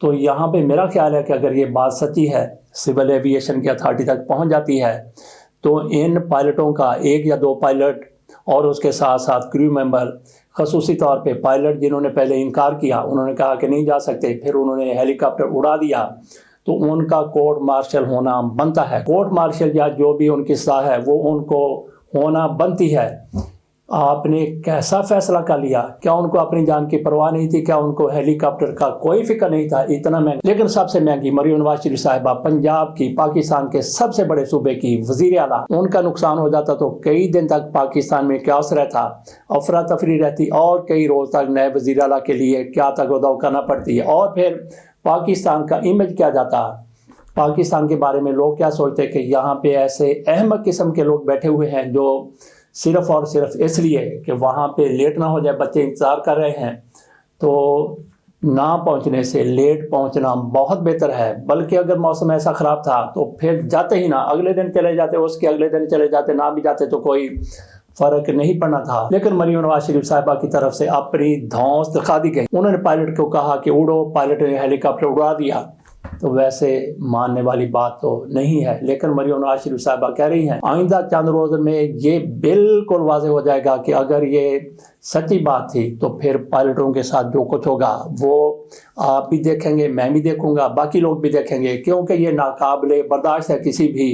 تو یہاں پہ میرا خیال ہے کہ اگر یہ بات سچی ہے، سول ایویشن کی اتھارٹی تک پہنچ جاتی ہے، تو ان پائلٹوں کا 1 یا 2 پائلٹ اور اس کے ساتھ ساتھ کریو ممبر، خصوصی طور پہ پائلٹ جنہوں نے پہلے انکار کیا، انہوں نے کہا کہ نہیں جا سکتے، پھر انہوں نے ہیلی کاپٹر اڑا دیا، تو ان کا کورٹ مارشل ہونا بنتا ہے۔ کورٹ مارشل یا جو بھی ان کی سزا ہے وہ ان کو ہونا بنتی ہے۔ آپ نے کیسا فیصلہ کر لیا؟ کیا ان کو اپنی جان کی پرواہ نہیں تھی؟ کیا ان کو ہیلی کاپٹر کا کوئی فکر نہیں تھا؟ اتنا مہنگا، لیکن سب سے مہنگی مریم نواز شریف صاحبہ، پنجاب کی، پاکستان کے سب سے بڑے صوبے کی وزیر اعلیٰ، ان کا نقصان ہو جاتا تو کئی دن تک پاکستان میں کیاس رہتا، افراتفری رہتی، اور کئی روز تک نئے وزیر اعلیٰ کے لیے کیا تگ و دو کرنا پڑتی، اور پھر پاکستان کا امیج کیا جاتا۔ پاکستان کے بارے میں لوگ کیا سوچتے کہ یہاں پہ ایسے احمق قسم کے لوگ بیٹھے ہوئے ہیں جو صرف اور صرف اس لیے کہ وہاں پہ لیٹ نہ ہو جائے، بچے انتظار کر رہے ہیں، تو نہ پہنچنے سے لیٹ پہنچنا بہت بہتر ہے۔ بلکہ اگر موسم ایسا خراب تھا تو پھر جاتے ہی نہ، اگلے دن چلے جاتے، اس کے اگلے دن چلے جاتے، نہ بھی جاتے تو کوئی فرق نہیں پڑنا تھا۔ لیکن مریم نواز شریف صاحبہ کی طرف سے اپنی دھونس دکھا دی گئی۔ انہوں نے پائلٹ کو کہا کہ اڑو، پائلٹ نے ہیلی کاپٹر اڑا دیا، تو ویسے ماننے والی بات تو نہیں ہے۔ لیکن مریم نواز شریف صاحبہ کہہ رہی ہیں آئندہ چند روز میں یہ بالکل واضح ہو جائے گا کہ اگر یہ سچی بات تھی تو پھر پائلٹوں کے ساتھ جو کچھ ہوگا وہ آپ بھی دیکھیں گے، میں بھی دیکھوں گا، باقی لوگ بھی دیکھیں گے، کیونکہ یہ ناقابل برداشت ہے کسی بھی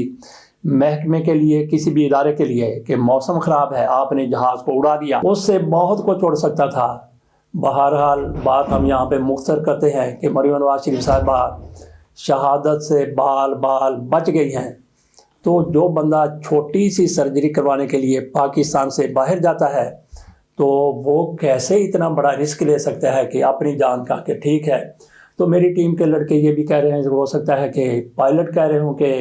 محکمے کے لیے، کسی بھی ادارے کے لیے کہ موسم خراب ہے، آپ نے جہاز کو اڑا دیا، اس سے بہت کچھ اڑ سکتا تھا۔ بہرحال بات ہم یہاں پہ مختصر کرتے ہیں کہ مریم نواز شریف صاحبہ شہادت سے بال بچ گئی ہیں۔ تو جو بندہ چھوٹی سی سرجری کروانے کے لیے پاکستان سے باہر جاتا ہے تو وہ کیسے اتنا بڑا رسک لے سکتا ہے کہ اپنی جان کا کہ ٹھیک ہے۔ تو میری ٹیم کے لڑکے یہ بھی کہہ رہے ہیں کہ ہو سکتا ہے کہ پائلٹ کہہ رہے ہوں کہ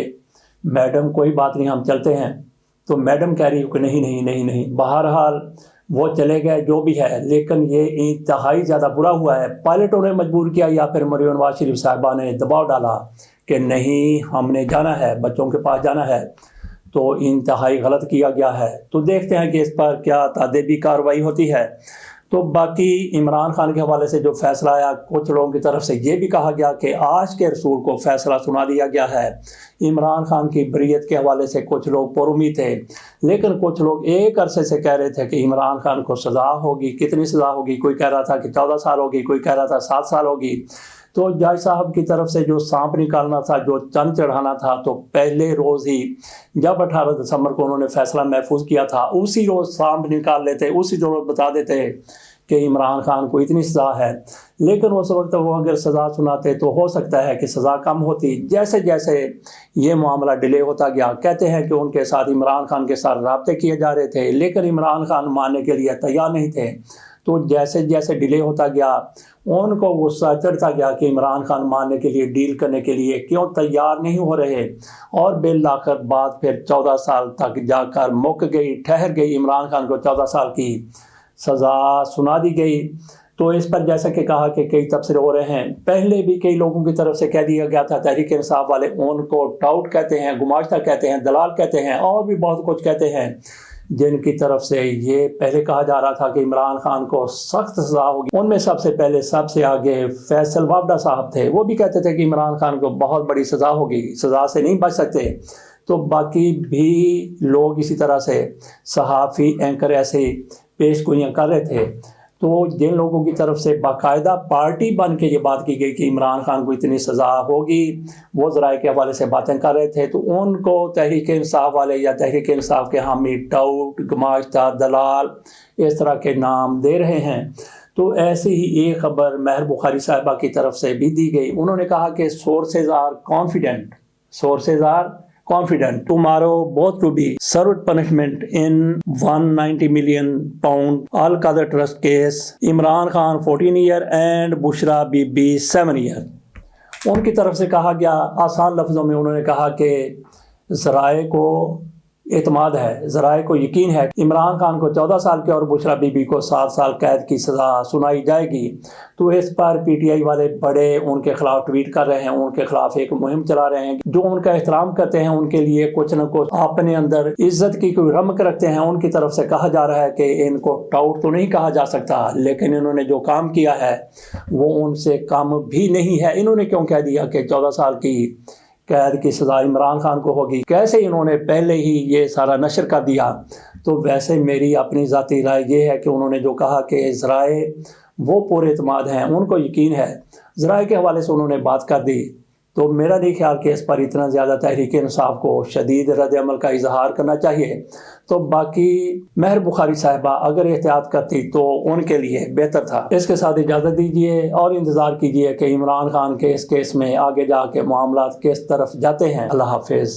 میڈم کوئی بات نہیں ہم چلتے ہیں، تو میڈم کہہ رہی ہوں کہ نہیں۔ بہرحال وہ چلے گئے جو بھی ہے، لیکن یہ انتہائی زیادہ برا ہوا ہے۔ پائلٹوں نے مجبور کیا یا پھر مریم نواز شریف صاحبہ نے دباؤ ڈالا کہ نہیں ہم نے جانا ہے، بچوں کے پاس جانا ہے، تو انتہائی غلط کیا گیا ہے۔ تو دیکھتے ہیں کہ اس پر کیا تادیبی کارروائی ہوتی ہے۔ تو باقی عمران خان کے حوالے سے جو فیصلہ آیا، کچھ لوگوں کی طرف سے یہ بھی کہا گیا کہ آج کے رسول کو فیصلہ سنا دیا گیا ہے۔ عمران خان کی بریت کے حوالے سے کچھ لوگ پر امید تھے، لیکن کچھ لوگ ایک عرصے سے کہہ رہے تھے کہ عمران خان کو سزا ہوگی۔ کتنی سزا ہوگی؟ کوئی کہہ رہا تھا کہ 14 سال ہوگی، کوئی کہہ رہا تھا 7 سال ہوگی۔ تو جج صاحب کی طرف سے جو سانپ نکالنا تھا، جو چند چڑھانا تھا، تو پہلے روز ہی جب 18 دسمبر کو انہوں نے فیصلہ محفوظ کیا تھا، اسی روز سانپ نکال لیتے، اسی روز بتا دیتے کہ عمران خان کو اتنی سزا ہے۔ لیکن اس وقت وہ اگر سزا سناتے تو ہو سکتا ہے کہ سزا کم ہوتی۔ جیسے جیسے یہ معاملہ ڈیلے ہوتا گیا، کہتے ہیں کہ ان کے ساتھ عمران خان کے ساتھ رابطے کیے جا رہے تھے، لیکن عمران خان ماننے کے لیے تیار نہیں تھے۔ تو جیسے جیسے ڈیلے ہوتا گیا، ان کو غصہ چڑھتا گیا کہ عمران خان ماننے کے لیے، ڈیل کرنے کے لیے کیوں تیار نہیں ہو رہے، اور بالآخر بات پھر 14 سال تک جا کر مک گئی، ٹھہر گئی۔ عمران خان کو 14 سال کی سزا سنا دی گئی۔ تو اس پر جیسا کہ کہا کہ کئی تبصرے ہو رہے ہیں، پہلے بھی کئی لوگوں کی طرف سے کہہ دیا گیا تھا، تحریک انصاف والے ان کو ٹاؤٹ کہتے ہیں، گماشتہ کہتے ہیں، دلال کہتے ہیں، اور بھی بہت کچھ کہتے ہیں، جن کی طرف سے یہ پہلے کہا جا رہا تھا کہ عمران خان کو سخت سزا ہوگی۔ ان میں سب سے پہلے، سب سے آگے فیصل وابڈا صاحب تھے، وہ بھی کہتے تھے کہ عمران خان کو بہت بڑی سزا ہوگی، سزا سے نہیں بچ سکتے۔ تو باقی بھی لوگ اسی طرح سے، صحافی، اینکر ایسے پیش گوئیاں کر رہے تھے۔ تو جن لوگوں کی طرف سے باقاعدہ پارٹی بن کے یہ بات کی گئی کہ عمران خان کو اتنی سزا ہوگی، وہ ذرائع کے حوالے سے باتیں کر رہے تھے، تو ان کو تحریک انصاف والے یا تحریک انصاف کے حامی ٹاؤٹ، گماشتہ، دلال، اس طرح کے نام دے رہے ہیں۔ تو ایسی ہی ایک خبر مہر بخاری صاحبہ کی طرف سے بھی دی گئی۔ انہوں نے کہا کہ sources are confident tomorrow both to be served punishment in 190 million pound Al-Qadr Trust case, Imran Khan 14 year and Bushra Bibi 7 year۔ ان کی طرف سے کہا گیا، آسان لفظوں میں انہوں نے کہا کہ ذرائع کو اعتماد ہے، ذرائع کو یقین ہے عمران خان کو 14 سال کی اور بشرا بی بی کو 7 سال قید کی سزا سنائی جائے گی، تو اس پر پی ٹی آئی والے بڑے ان کے خلاف ٹویٹ کر رہے ہیں، ان کے خلاف ایک مہم چلا رہے ہیں، جو ان کا احترام کرتے ہیں ان کے لیے کچھ نہ کچھ اپنے اندر عزت کی کوئی رمق رکھتے ہیں۔ ان کی طرف سے کہا جا رہا ہے کہ ان کو ٹاؤٹ تو نہیں کہا جا سکتا، لیکن انہوں نے جو کام کیا ہے وہ ان سے کم بھی نہیں ہے۔ انہوں نے کیوں کہہ دیا کہ 14 سال کی قید کی سزا عمران خان کو ہوگی؟ کیسے انہوں نے پہلے ہی یہ سارا نشر کر دیا؟ تو ویسے میری اپنی ذاتی رائے یہ ہے کہ انہوں نے جو کہا کہ ذرائع وہ پورے اعتماد ہیں، ان کو یقین ہے، ذرائع کے حوالے سے انہوں نے بات کر دی، تو میرا نہیں خیال کہ اس پر اتنا زیادہ تحریک انصاف کو شدید رد عمل کا اظہار کرنا چاہیے۔ تو باقی مہر بخاری صاحبہ اگر احتیاط کرتی تو ان کے لیے بہتر تھا۔ اس کے ساتھ اجازت دیجیے اور انتظار کیجیے کہ عمران خان کے اس کیس میں آگے جا کے معاملات کس طرف جاتے ہیں۔ اللہ حافظ۔